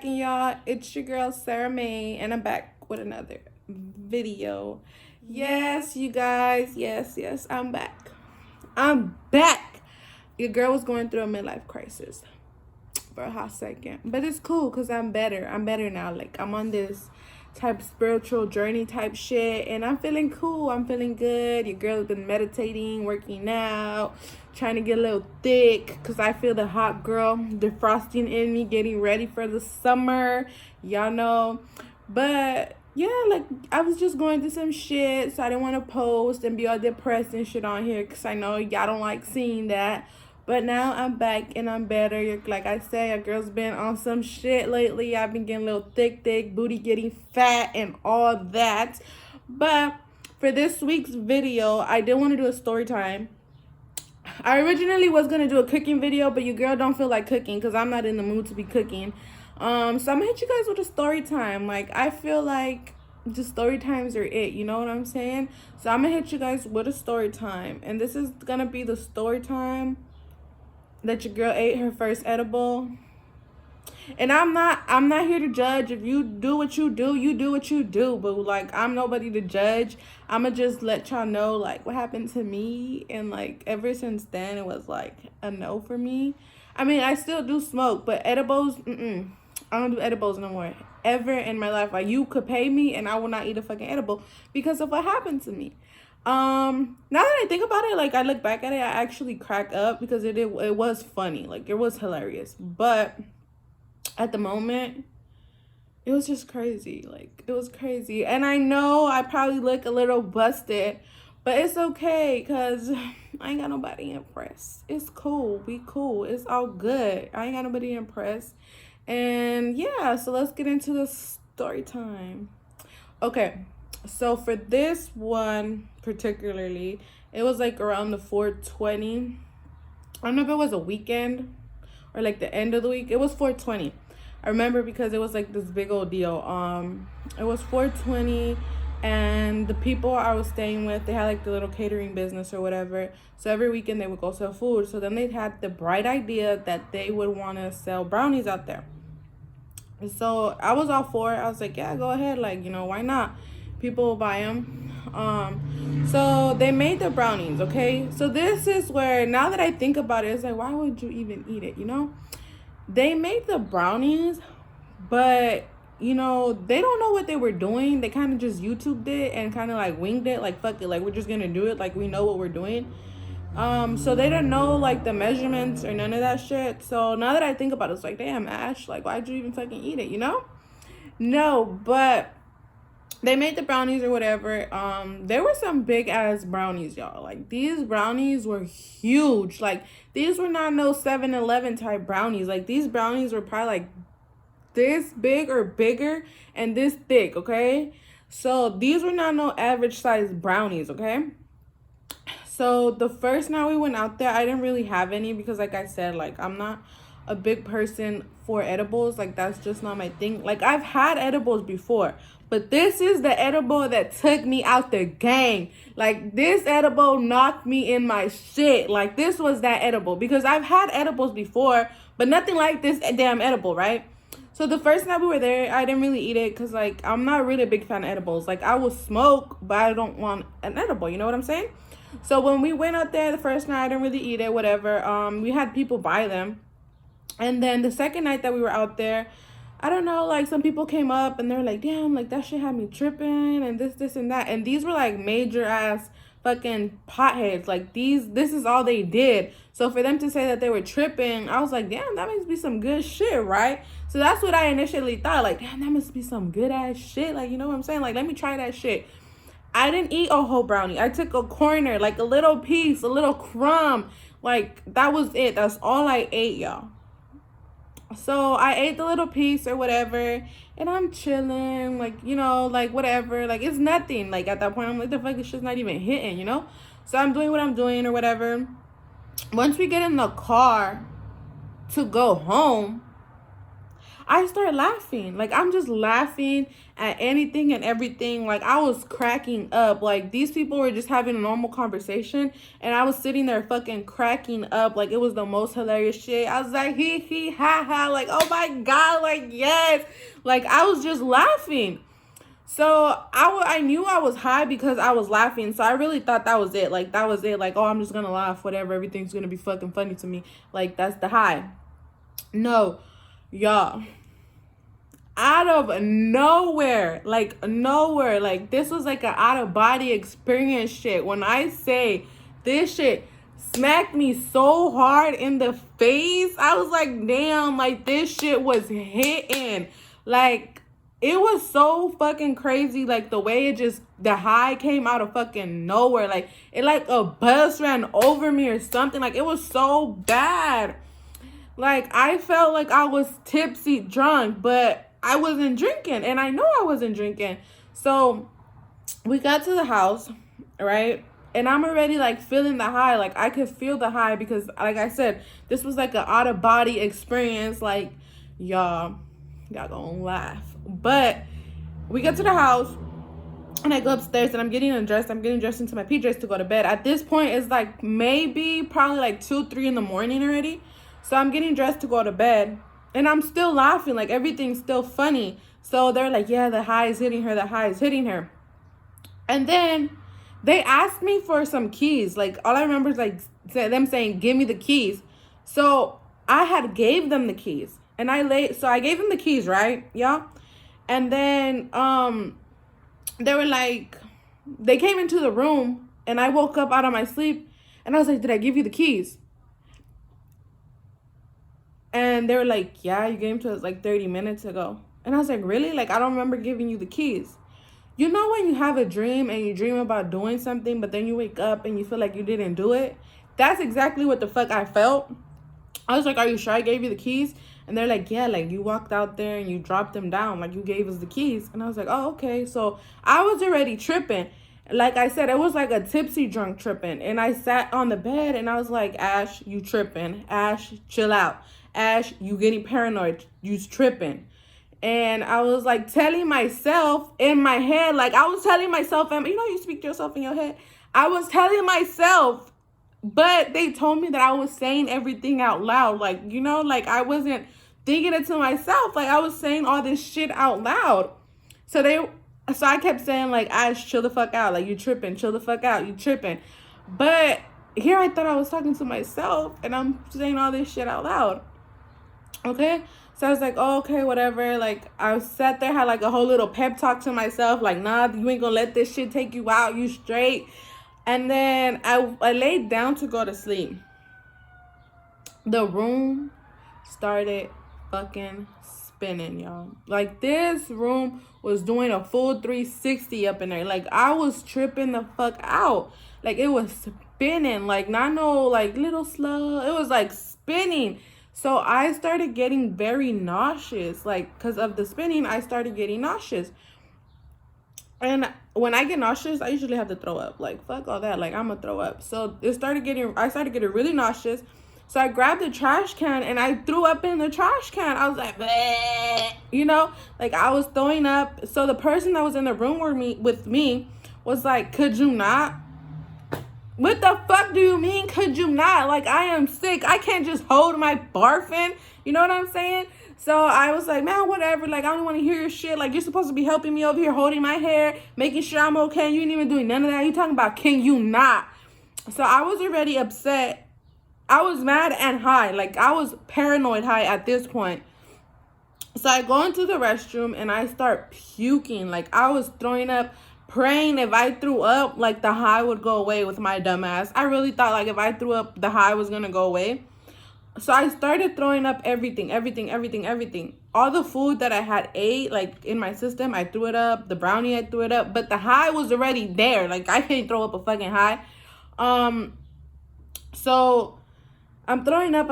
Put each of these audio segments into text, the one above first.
cracking, y'all? It's your girl Sarah May, and I'm back with another video. Yes, you guys. Yes, I'm back. I'm back. Your girl was going through a midlife crisis for a hot second, but it's cool because I'm better. I'm better now. Like, I'm on this type spiritual journey type shit, and I'm feeling cool. I'm feeling good. Your girl's been meditating, working out, trying to get a little thick because I feel the hot girl defrosting in me, getting ready for the summer, y'all know. But yeah, like, I was just going through some shit, so I didn't want to post and be all depressed and shit on here because I know y'all don't like seeing that. But now I'm back and I'm better. Like I said, your girl's been on some shit lately. I've been getting a little thick, booty getting fat and all that. But for this week's video, I did want to do a story time. I originally was going to do a cooking video, but your girl don't feel like cooking because I'm not in the mood to be cooking. So I'm going to hit you guys with a story time. Like, I feel like the story times are it. You know what I'm saying? So I'm going to hit you guys with a story time. And this is going to be the story time that your girl ate her first edible. And I'm not here to judge. If you do what you do, you do what you do. But like, I'm nobody to judge. I'ma just let y'all know like what happened to me, and like ever since then it was like a no for me. I mean, I still do smoke, but edibles, I don't do edibles no more ever in my life. Like, you could pay me and I will not eat a fucking edible because of what happened to me. Now that I think about it, like I look back at it, I actually crack up because it was funny. Like, it was hilarious. But at the moment, it was just crazy. Like, it was crazy. And I know I probably look a little busted, but it's okay because I ain't got nobody to impress. It's cool. Be cool. It's all good. I ain't got nobody to impress. And yeah, so let's get into the story time. Okay. So for this one particularly, it was like around the 420. I don't know if it was a weekend or like the end of the week. It was 420. I remember because it was like this big old deal. It was 420, and the people I was staying with, they had like the little catering business or whatever. So every weekend they would go sell food. So then they had the bright idea that they would want to sell brownies out there. So I was all for it. I was like, yeah, go ahead. Like, you know, why not? People will buy them. So they made the brownies, okay? So this is where, now that I think about it, it's like, why would you even eat it, you know? They made the brownies, but, you know, they don't know what they were doing. They kind of just YouTubed it and kind of like winged it. Like, fuck it, like, we're just gonna do it. Like, we know what we're doing. So they didn't know like the measurements or none of that shit. So now that I think about it, it's like, damn, Ash, like, why'd you even fucking eat it, you know? No, but they made the brownies or whatever. There were some big ass brownies, y'all. Like, these brownies were huge. Like, these were not no 7-Eleven type brownies. Like, these brownies were probably like this big or bigger and this thick, okay? So these were not no average size brownies, okay? So the first night we went out there, I didn't really have any because, like I said, like, I'm not a big person for edibles. Like, that's just not my thing. Like, I've had edibles before, but this is the edible that took me out the game. Like, this edible knocked me in my shit. Like, this was that edible, because I've had edibles before, but nothing like this damn edible, right? So the first night we were there, I didn't really eat it because, like, I'm not really a big fan of edibles. Like, I will smoke, but I don't want an edible. You know what I'm saying? So when we went out there the first night, I didn't really eat it, whatever. We had people buy them. And then the second night that we were out there, I don't know, like, some people came up and they're like, damn, like, that shit had me tripping and this and that. And these were like major ass fucking potheads. Like, this is all they did. So for them to say that they were tripping, I was like, damn, that must be some good shit, right? So that's what I initially thought. Like, damn, that must be some good ass shit. Like, you know what I'm saying? Like, let me try that shit. I didn't eat a whole brownie. I took a corner, like a little piece, a little crumb. Like, that was it. That's all I ate, y'all. So I ate the little piece or whatever, and I'm chilling, like, you know, like, whatever. Like, it's nothing. Like, at that point, I'm like, the fuck, this shit's not even hitting, you know? So I'm doing what I'm doing or whatever. Once we get in the car to go home, I started laughing. Like, I'm just laughing at anything and everything. Like, I was cracking up. Like, these people were just having a normal conversation, and I was sitting there fucking cracking up. Like, it was the most hilarious shit. I was like, hee hee ha ha. Like, oh my God, like, yes. Like, I was just laughing. So I knew I was high because I was laughing. So I really thought that was it. Like, that was it. Like, oh, I'm just gonna laugh. Whatever. Everything's gonna be fucking funny to me. Like, that's the high. No, y'all. Out of nowhere, like, this was like an out-of-body experience shit. When I say this shit smacked me so hard in the face, I was like, damn, like, this shit was hitting. Like, it was so fucking crazy, like, the way it just, the high came out of fucking nowhere. Like, it like a bus ran over me or something. Like, it was so bad. Like, I felt like I was tipsy drunk, but I wasn't drinking, and I know I wasn't drinking. So we got to the house, right? And I'm already like feeling the high. Like, I could feel the high because, like I said, this was like an out-of-body experience. Like, y'all gonna laugh. But we get to the house, and I go upstairs, and I'm getting undressed. I'm getting dressed into my PJs to go to bed. At this point, it's like probably like 2, 3 in the morning already. So I'm getting dressed to go to bed. And I'm still laughing, like, everything's still funny. So they're like, yeah, the high is hitting her, the high is hitting her. And then they asked me for some keys. Like, all I remember is, like, them saying, give me the keys. So I had gave them the keys. And so I gave them the keys, right, y'all? And then they were like, they came into the room, and I woke up out of my sleep, and I was like, did I give you the keys? And they were like, yeah, you gave them to us like 30 minutes ago. And I was like, really? Like, I don't remember giving you the keys. You know when you have a dream and you dream about doing something, but then you wake up and you feel like you didn't do it? That's exactly what the fuck I felt. I was like, are you sure I gave you the keys? And they're like, yeah, like, you walked out there and you dropped them down. Like, you gave us the keys. And I was like, oh, okay. So I was already tripping. Like I said, it was like a tipsy drunk tripping. And I sat on the bed and I was like, Ash, you tripping. Ash, chill out. Ash, you getting paranoid. You's tripping. And I was like telling myself in my head, like I was telling myself, you know, you speak to yourself in your head. I was telling myself, but they told me that I was saying everything out loud. Like, you know, like I wasn't thinking it to myself. Like I was saying all this shit out loud. So I kept saying like, Ash, chill the fuck out. Like, you tripping, chill the fuck out. You tripping. But here I thought I was talking to myself and I'm saying all this shit out loud. Okay, so I was like, oh, okay, whatever. Like, I sat there, had like a whole little pep talk to myself, like, nah, you ain't gonna let this shit take you out, you straight. And then I laid down to go to sleep. The room started fucking spinning, y'all. Like, this room was doing a full 360 up in there. Like, I was tripping the fuck out. Like, it was spinning, like, not no, like, little slow. It was like spinning. So I started getting very nauseous, like, because of the spinning, I started getting nauseous. And when I get nauseous, I usually have to throw up. Like, fuck all that. Like, I'm going to throw up. So I started getting really nauseous. So I grabbed the trash can and I threw up in the trash can. I was like, bleh, you know, like I was throwing up. So the person that was in the room with me was like, could you not? What the fuck do you mean, could you not? Like, I am sick. I can't just hold my barfing. You know what I'm saying? So I was like, man, whatever. Like, I don't want to hear your shit. Like, you're supposed to be helping me over here, holding my hair, making sure I'm okay. You ain't even doing none of that. You talking about, can you not? So I was already upset. I was mad and high. Like, I was paranoid high at this point. So I go into the restroom and I start puking. Like, I was throwing up, praying if I threw up, like, the high would go away with my dumb ass. I really thought, like, if I threw up, the high was going to go away. So I started throwing up everything. All the food that I had ate, like, in my system, I threw it up. The brownie, I threw it up. But the high was already there. Like, I can't throw up a fucking high. So I'm throwing up,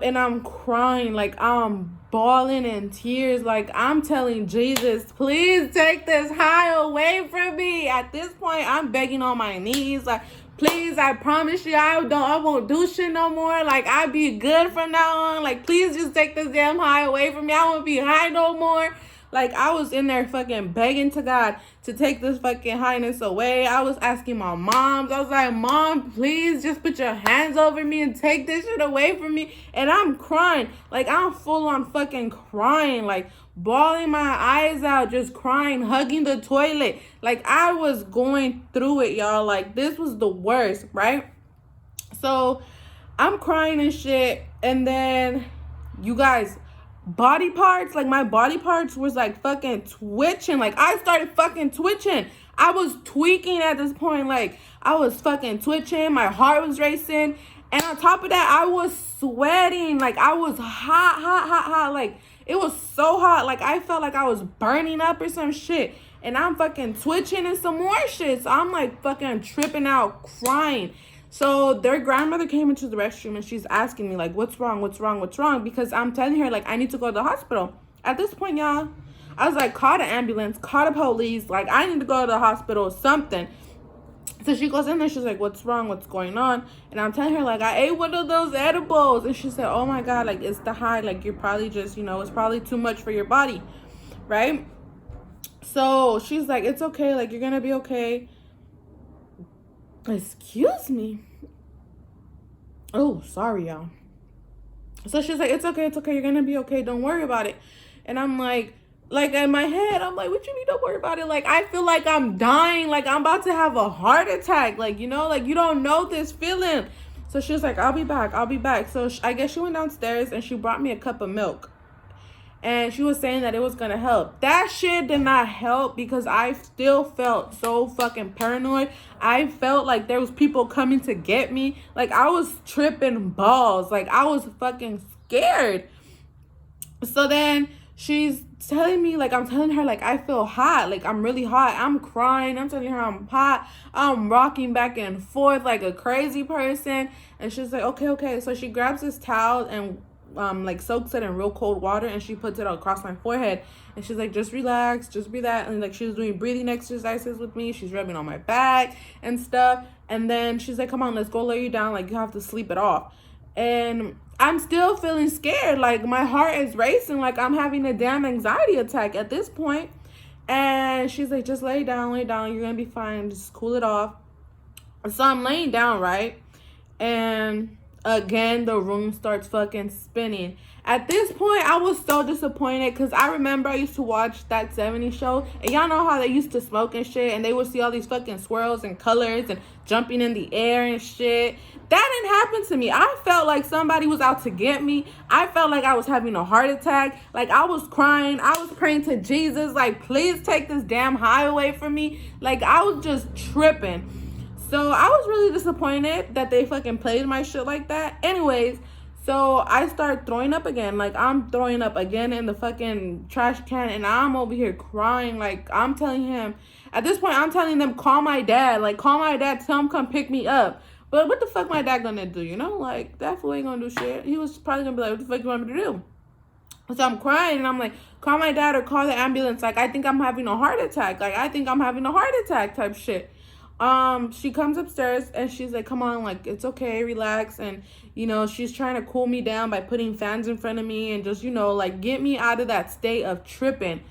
and I'm crying. Like, I'm bawling in tears. Like, I'm telling Jesus, please take this high away from me. at this point, I'm begging on my knees, like, please, I promise you, I won't do shit no more. Like, I'll be good from now on. Like, please just take this damn high away from me. I won't be high no more. Like, I was in there fucking begging to God to take this fucking highness away. I was asking my moms. I was like, Mom, please just put your hands over me and take this shit away from me. And I'm crying. Like, I'm full on fucking crying. Like, bawling my eyes out, just crying, hugging the toilet. Like, I was going through it, y'all. Like, this was the worst, right? So, I'm crying and shit. And then, you guys, body parts, like, my body parts was, like, fucking twitching. Like, I started fucking twitching. I was tweaking at this point. Like, I was fucking twitching. My heart was racing. And on top of that, I was sweating. Like, I was hot. Like, it was so hot. Like, I felt like I was burning up or some shit. And I'm fucking twitching and some more shit. So I'm, like, fucking tripping out, crying. So their grandmother came into the restroom and she's asking me, like, what's wrong? Because I'm telling her, like, I need to go to the hospital. At this point, y'all, I was like, call the ambulance, call the police. Like, I need to go to the hospital or something. So she goes in there, she's like, what's wrong? What's going on? And I'm telling her, like, I ate one of those edibles. And she said, oh my God, like, it's the high. Like, you're probably just, it's probably too much for your body, right? So she's like, it's okay. Like, you're going to be okay. Excuse me. Oh, sorry, y'all. So she's like, it's okay. You're going to be okay. Don't worry about it. And I'm like in my head, I'm like, what you mean don't worry about it? Like, I feel like I'm dying. Like, I'm about to have a heart attack. Like, like, you don't know this feeling. So she was like, I'll be back. So I guess she went downstairs and she brought me a cup of milk. And she was saying that it was going to help. That shit did not help because I still felt so fucking paranoid. I felt like there was people coming to get me. Like, I was tripping balls. Like, I was fucking scared. So then she's telling me, like, I'm telling her, like, I feel hot. Like, I'm really hot. I'm crying. I'm telling her I'm hot. I'm rocking back and forth like a crazy person. And she's like, okay. So she grabs this towel and like soaks it in real cold water and she puts it across my forehead and she's like, just relax, just breathe that. And like, she was doing breathing exercises with me. She's rubbing on my back and stuff. And then she's like, come on, let's go lay you down. Like, you have to sleep it off. And I'm still feeling scared. Like, my heart is racing. Like, I'm having a damn anxiety attack at this point. And she's like, just lay down. You're gonna be fine. Just cool it off. So I'm laying down, right? And again, the room starts fucking spinning. At this point, I was so disappointed because I remember I used to watch That 70s Show. And y'all know how they used to smoke and shit. And they would see all these fucking swirls and colors and jumping in the air and shit. That didn't happen to me. I felt like somebody was out to get me. I felt like I was having a heart attack. Like, I was crying. I was praying to Jesus. Like, please take this damn high away from me. Like, I was just tripping. So I was really disappointed that they fucking played my shit like that. Anyways, so I start throwing up again. Like, I'm throwing up again in the fucking trash can. And I'm over here crying. Like, I'm telling him. At this point, I'm telling them, call my dad. Like, call my dad. Tell him come pick me up. But what the fuck my dad gonna do, Like, that fool ain't gonna do shit. He was probably gonna be like, what the fuck you want me to do? So I'm crying and I'm like, call my dad or call the ambulance. Like, I think I'm having a heart attack. Like, I think I'm having a heart attack type shit. She comes upstairs and she's like, come on, like, it's okay, relax. And, she's trying to cool me down by putting fans in front of me and just, like, get me out of that state of tripping.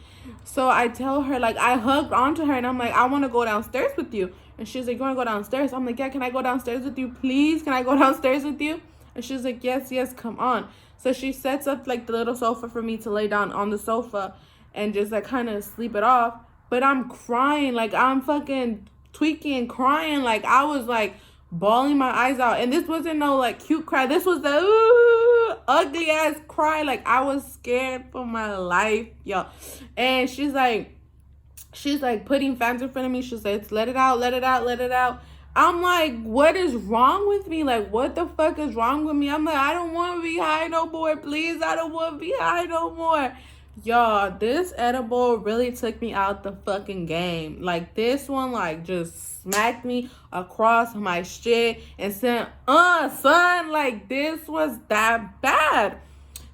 So I tell her, like, I hugged onto her and I'm like, I want to go downstairs with you. And she's like, you want to go downstairs? I'm like, yeah, can I go downstairs with you, please? Can I go downstairs with you? And she's like, yes, come on. So she sets up, like, the little sofa for me to lay down on the sofa and just, like, kind of sleep it off. But I'm crying. Like, I'm fucking tweaking, crying. Like, I was, like, bawling my eyes out. And this wasn't no, like, cute cry. This was the ugly ass cry. Like, I was scared for my life, y'all. And she's like putting fans in front of me. She says, let it out. I'm like, what is wrong with me? Like, what the fuck is wrong with me? I'm like, I don't want to be high no more. Please, I don't want to be high no more. Y'all, this edible really took me out the fucking game. Like, this one, like, just smacked me across my shit and said, son, like, this was that bad.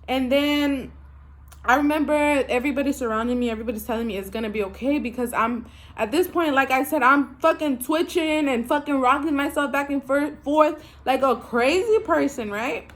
And then I remember everybody surrounding me, everybody's telling me it's gonna be okay, because I'm at this point, like I said, I'm fucking twitching and fucking rocking myself back and forth like a crazy person, right?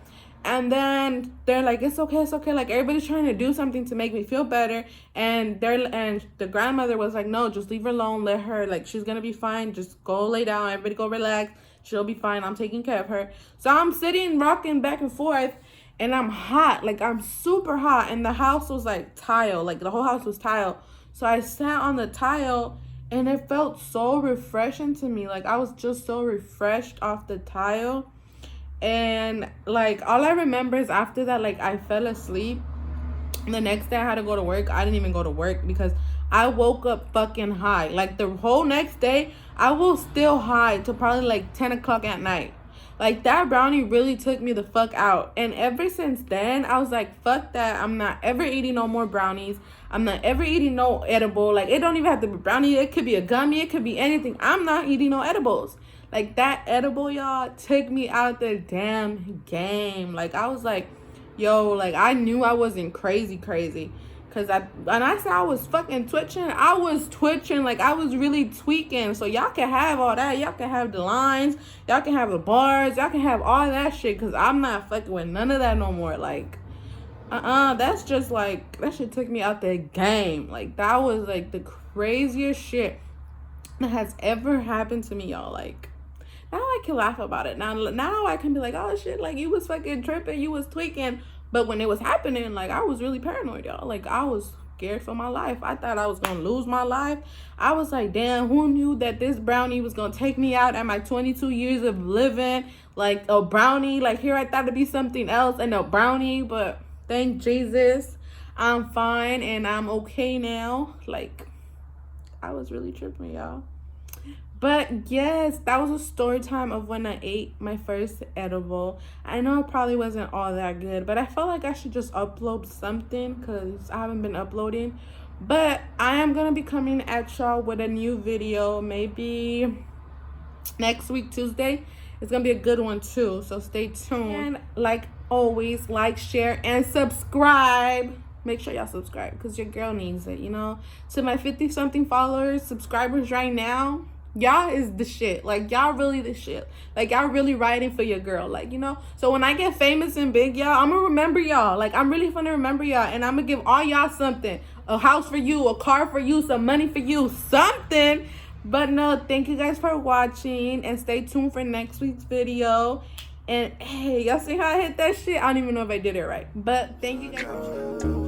And then they're like, it's okay, it's okay. Like, everybody's trying to do something to make me feel better. And the grandmother was like, no, just leave her alone. Let her, like, she's gonna be fine. Just go lay down. Everybody go relax. She'll be fine. I'm taking care of her. So I'm sitting, rocking back and forth, and I'm hot. Like, I'm super hot. And the house was like tile. Like, the whole house was tile. So I sat on the tile, and it felt so refreshing to me. Like, I was just so refreshed off the tile. And like, all I remember is after that, like, I fell asleep. The next day I had to go to work. I didn't even go to work because I woke up fucking high. Like, the whole next day I was still high till probably like 10 o'clock at night. Like, that brownie really took me the fuck out. And ever since then, I was like, fuck that. I'm not ever eating no more brownies. I'm not ever eating no edible. Like, it don't even have to be brownie. It could be a gummy. It could be anything. I'm not eating no edibles. Like, that edible, y'all, took me out the damn game. Like, I was like, yo, like, I knew I wasn't crazy. Because when I said I was fucking twitching, I was twitching. Like, I was really tweaking. So y'all can have all that. Y'all can have the lines. Y'all can have the bars. Y'all can have all that shit. Because I'm not fucking with none of that no more. Like, that's just, like, that shit took me out the game. Like, that was, like, the craziest shit that has ever happened to me, y'all. Like, now I can laugh about it. Now I can be like, oh shit, like, you was fucking tripping, you was tweaking. But when it was happening, like, I was really paranoid, y'all. Like, I was scared for my life. I thought I was gonna lose my life. I was like, damn, who knew that this brownie was gonna take me out at my 22 years of living? Like, a brownie. Like, here I thought it'd be something else and a brownie, but thank Jesus, I'm fine and I'm okay now. Like, I was really tripping, y'all. But yes, that was a story time of when I ate my first edible. I know it probably wasn't all that good, but I felt like I should just upload something because I haven't been uploading. But I am going to be coming at y'all with a new video maybe next week, Tuesday. It's going to be a good one too, so stay tuned. And like always, like, share, and subscribe. Make sure y'all subscribe because your girl needs it, you know. To my 50-something followers, subscribers right now, y'all is the shit. Like, y'all really the shit. Like, y'all really riding for your girl. Like, you know. So when I get famous and big, y'all, I'm gonna remember y'all. Like, I'm really gonna remember y'all, and I'm gonna give all y'all something. A house for you, a car for you, some money for you, something. But no, thank you guys for watching, and stay tuned for next week's video. And hey, y'all see how I hit that shit? I don't even know if I did it right, but thank you guys for watching.